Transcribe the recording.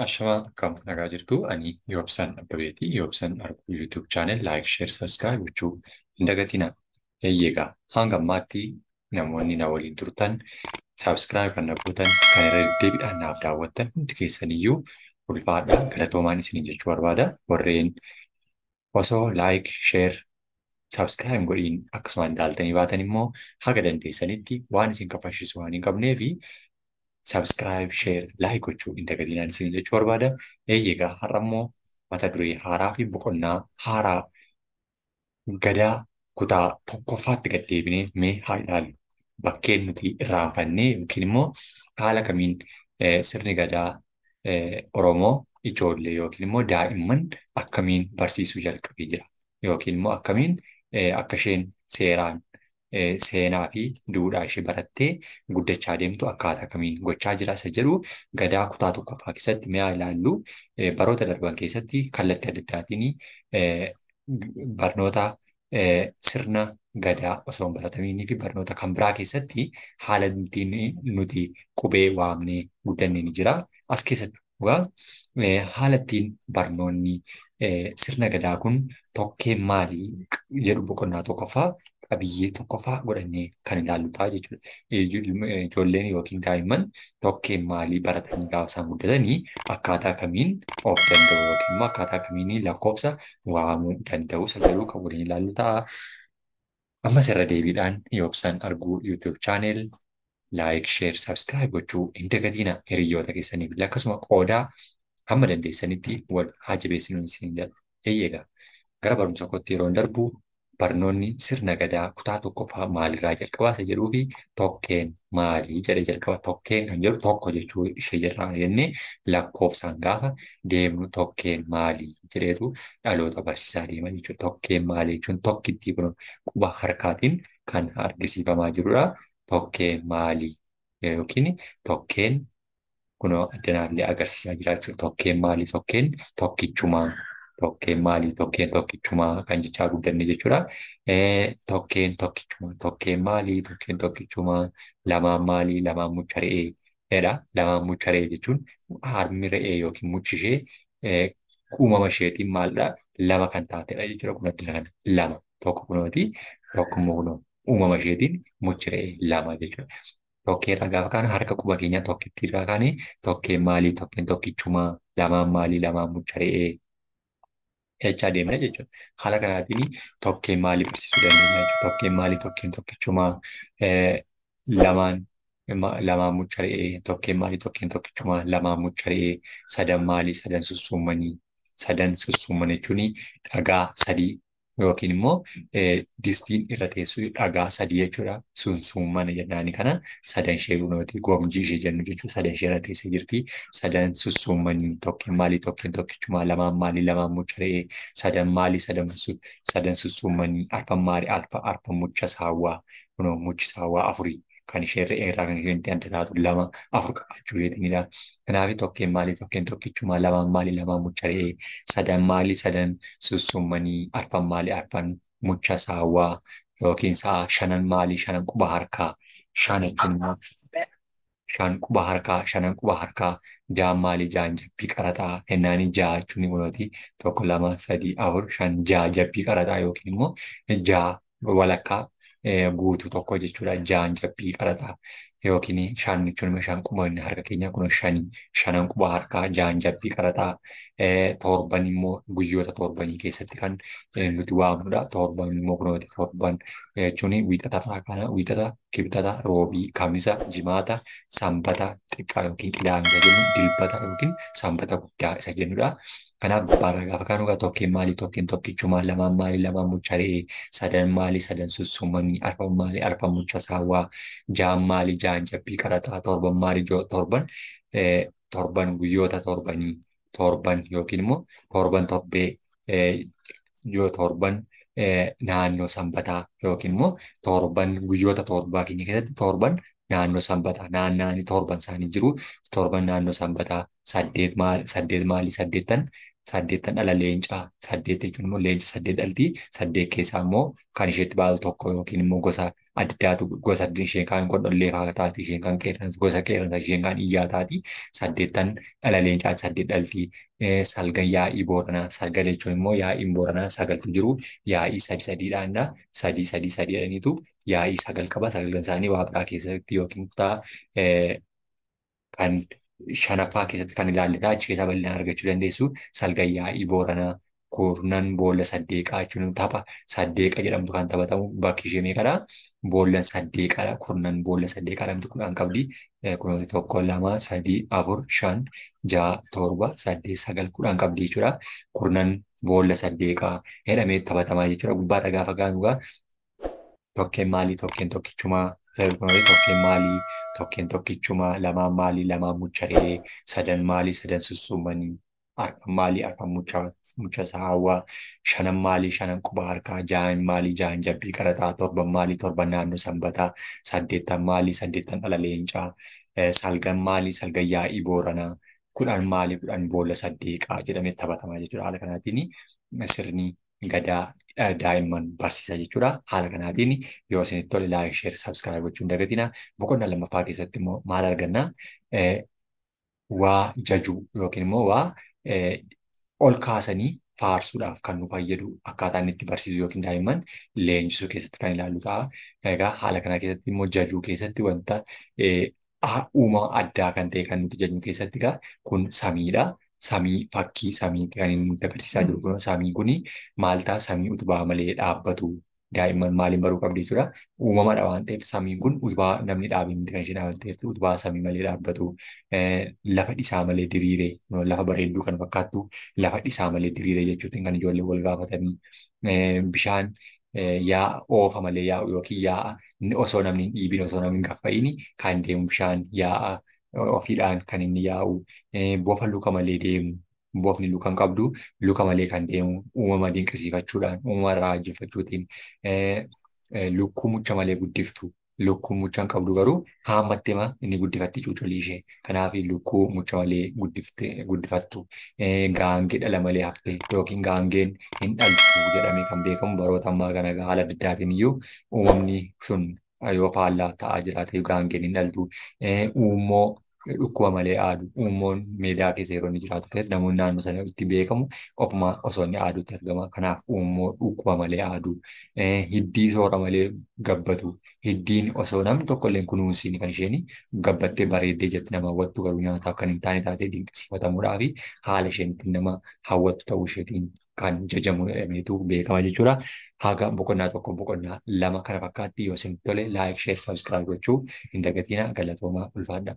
Ashama akkam nagaa jirtu ani Yoobsan Abbabeeti. Yoobsan Arbuu YouTube channel like, share, subscribe gochuu hin dagatina. Eeyyeegaa hanga ammaatti namoonni na waliin turtan subscribe kan gootan kan irra deddeebiidhaan naaf daawwattan hundi keessaniyyuu ulfaadhaa galatoomaan isiniin jechuu barbaada. Warreen osoo like, share, subscribe godhiin akkasumaan ilaaltanii baatan immoo haga dandeessanitti waan isin kafashisu waan hin qabnee fi subscribe, share, like gochuu hin dagatinaan isin jechuu barbaada. Eeyyeegaa har'ammoo mata duree haaraa fi boqonnaa haaraa gadaa kutaa tokkoffaatti gad deebinee mee haa ilaallu. Bakkeen nuti irraanfannee yookiin immoo haala kamiin sirni gadaa Oromoo ijoollee yookiin immoo daa'imman akkamiin barsiisuu jalqabee jira. Yookiin immoo akkamiin akka isheen seeraan seenaa fi duudhaa ishee barattee guddachaa deemtu akkaataa kamiin gochaa jira isa jedhu gadaa kutaa tokkoffaa keessatti mee haa ilaallu. Baroota darban keessatti kallattii adda addaatiin barnoota sirna gadaa osoo hin baratamiinii fi barnoota kan biraa keessatti haala nuti qubee waamnee guddannee ni jira. As keessatti haala ittiin barnoonni sirna gadaa kun tokkeen maalii jedhu boqonnaa tokkoffaa qabiyyee tokkoffaa godhannee kan ilaallu ta'a jechuudha. Ijoolleen yookiin daa'imman tokkeen maalii baratanii gaafa isaan guddatanii akkaataa kamiin of danda'u yookiin immoo akkaataa kamiin lakkoofsa waamuu danda'u isa jedhu kan waliin ilaallu ta'a. Ammas irra deebiidhaan Yoobsan Arbuu YouTube channel like, share, subscribe gochuu hin dagatina hiriyoota keessaniif illee akkasuma qoodaa hamma dandeessanitti wal haa jabeessinuun isin jedha. Eeyyeegaa gara barumsa kootti yeroo darbu barnoonni sirna gadaa kutaa tokkoffaa maalirraa jalqabaa isa jedhuu fi tokkeen maalii jedhee jalqaba. Tokkeen kan jedhu tokko jechuu ishee jirraa jennee lakkoofsaan gaafa deemnu tokkeen maalii jedheetu dhaloota barsiisaa deema jechuudha. Tokkeen maalii jechuun tokkittii kun quba harkaatiin kan argisiifamaa jirudha. Tokkeen maalii yookiin tokkeen kunoo addanaallee agarsiisaa jira jechuudha. Tokkeen maalii tokkeen tokkichumaa. Tokkeen maalii tokkeen tokkichumaa kan jechaa guddanne jechuudha. Tokkeen tokkichumaa tokkeen maalii tokkeen tokkichumaa lamaan maalii lamaan mucha re'ee jedha. Lamaan mucha re'ee jechuun harmi re'ee yookiin muchi ishee uumama isheetiin maalidha lama kan taatedha jechuudha. Kun adda kana lama tokko kunooti tokko immoo kunoo uumama isheetiin muchi re'ee lama jechuudha. Tokkeerraa gaafa kaane harka quba keenyaa tokkittiirraa kaane tokkeen maalii tokkeen tokkichumaa lamaan maalii lamaan mucha re'ee jechaa deemna jechuudha. Haala kanaatiin tokkeen maalii barsiisuu dandeenya jechuudha. Tokkeen maalii tokkeen tokkichumaa lamaan mucha re'ee tokkeen maalii tokkeen tokkichumaa lamaan mucha re'ee sadan maalii sadan sussuumanii jechuun dhagaa sadii yookiin immoo distiin irra teessu dhagaa sadii jechuudha. Sussuumana jennaani kana sadan ishee kunooti goomjii ishee jennu jechuudha. Sadan ishee irra teessee jirti. Sadan sussuumanii tokkeen maalii tokkeen tokkichumaa lamaan maalii lamaan mucha re'ee sadan maalii sadan sussuumanii arfan maalii arfan mucha saawwaa kunoo muchi saawwaa afurii kan ishee re'ee irraa kan isheen adda taatu lama afur qabaachuu jechuudha. Kanaaf tokkeen maalii tokkeen tokkichumaa lamaan maalii lamaan mucha re'ee sadan maalii sadan sussuumanii arfan maalii arfan mucha saawwaa yookiin sa'a shanan maalii shanan quba harkaa shan jechuun shan quba harkaa shanan quba harkaa jaan maalii jaan jabbii qaraxaa hennaanii jaa jechuun kunooti tokko lama sadii afur shan jaa jabbii qaraxaa yookiin immoo jaa walakkaa guutuu tokko jechuudha. Jaan jabbii qaraxaa yookiin shan jechuun shan quba harka keenyaa kun shanan quba harkaa jaan jabbii qaraxaa. Torban immoo guyyoota torbanii keessatti kan nuti waamnudha. Torban immoo kunooti torban jechuun wiixatarraa kana wiixata kibxata roobii kamisa jimaata sanbata xiqqaa yookiin qidaamisa jennu dilbata yookiin sanbata guddaa isa jennudha. Kanaaf bara gaafa kaanu tokkeen maalii tokkeen tokkichumaa lamaan maalii lamaan mucha re'ee sadan maalii sadan sussuumanii arfan maalii arfan mucha saawwaa jaan maalii jaan jabbii qaraxaa torban maalii torban guyyoota torbanii torban yookiin immoo torban torbee torban naannoo sanbataa yookiin immoo torban guyyoota torbaa keenya keessatti torban naannoo sanbataa naannaanii torban isaanii jiru torban naannoo sanbataa saddeet maalii saddeettan saddeettan dhala leencaa. Saddeet jechuun immoo leenca saddeet dhalti. Saddeet keessaa immoo kan isheetti baatu tokko yookiin immoo gosa addaatu gosa isheen kaan godhollee fa'aa taati. Isheen kaan qeerransa gosa qeerransa isheen kaan iyyaa taati. Saddeettan dhala leencaati saddeet dhalti. Salgan yaa'ii booranaa. Salgan jechuun immoo yaa'iin booranaa sagaltu jiru. Yaa'ii sadi sadiidhaanidha. Sadii sadii sadii jedhaniitu yaa'ii sagal qaba. Sagalgan isaanii waa biraa keessatti yookiin kutaa kan shanaffaa keessatti kan ilaallitaa achi keessaa bal'inaan argachuu dandeessu. Salgan yaa'ii booranaa. Kurnan boolla saddeeqaa jechuun tapha saddeeqa jedhamtu kan taphatamu bakki ishee meeqadha? Boollan saddeeqadha. Kurnan boolla saddeeqaa jedhamtu kudhan qabdi. Kunuunsi tokko lama sadii afur shan ja'a torba saddeet sagal kudhan qabdi jechuudha. Kurnan boolla saddeeqaa jedhamee taphatamaa jechuudha. Gubbaadha gaafa gaanugaa tokkeen maalii tokkeen tokkichumaa tokkeen maalii tokkeen tokkichumaa lamaan maalii lamaan mucharee sadan maalii sadan sussuumanii arfan maalii arfan mucha saawwaa shanan maalii shanan quba harkaa ja'an maalii ja'an jabbii qaraxaa torban maalii torban naannoo sanbataa saddeettan maalii saddeettan dhala leencaa salgan maalii salgan yaa'ii booranaa kudhan maalii kudhan boolla saddeeqaa jedhamee taphatamaa jechuudha. Haala kanaatiin sirni gadaa daa'imman barsiisa jechuudha. Haala kanaatiin yoo isinitti tole laayik sheer sabskiraayib gochuun dagatina. Boqonnaa lammaffaa keessatti immoo maal argannaa? Waa jajuu yookiin immoo waa ol kaasanii faarsuudhaaf kan nu fayyadu akkaataa inni itti barsiisu yookiin daa'imman leenjisuu keessatti kan ilaallu ta'a. Egaa haala kana keessatti immoo jajuu keessatti wanta uumama addaa kan ta'e kan nuti jajnu keessatti egaa kun samiidha. Samii fakkii samiitti kan inni nutti agarsiisaa jiru kun samii kuni maal ta'a samii utubaa malee dhaabbatu daa'imman maaliin baruu qabdi jechuudha. Uumamadha waan ta'eef samiin kun utubaa namni dhaabee miti kan ishee dhaabbatteef utubaa samii malee dhaabbatu lafa dhisaa malee diriiree lafa bareedduu kan fakkaattu lafa dhisaa malee diriiree jechuutiin kan ijoollee wal gaafatanii bishaan yaa'a oofa malee yaa'u yookiin yaa'a osoo namni hin dhiibin osoo namni hin gaffa'iin kan deemu bishaan yaa'a ofiidhaan kan inni yaa'u bofa luka malee deemu. Bofni lukan qabdu luka malee kan deemu uumama dinqisiifachuudhaan uumama irraa hojjefachuutiin lukkuu mucha malee guddiftu lukkuu mucha hin qabdu garuu haammattee inni guddifatti cuucolii ishee kanaaf lukkuu mucha malee guddifattu gaangee dhala malee hafte yookiin gaangeen hin dhaltu jedhamee kan beekamu baroota ammaa kana haala adda addaatiin iyyuu uumamni sun yoo faallaa ta'aa jiraate gaangeen hin dhaltu uummoo dhukkuba malee aadu uummoon meedaa keessa yeroo inni jiraatu keessatti namoonni naannoo sana itti beekamu ofuma osoo inni aaduutti argama. Kanaaf uummoo dhukkuba malee aadu hiddii soora malee gabbatu hiddiin osoo namni tokko illee kunuunsiin kan isheen gabbattee bareeddee jetti nama hawwattu garuu nyaataaf kan hin taane taatee dinqisiifatamuudhaa fi haala isheen ittiin nama hawwattu ta'uu isheetiin kan jajamu jedhameetu beekama jechuudha. Haga boqonnaa tokko boqonnaa lama kana fakkaatti yoo isin tole laayik sheer sabskiraayib gochuu hin dagatina galatoomaa ulfaadha.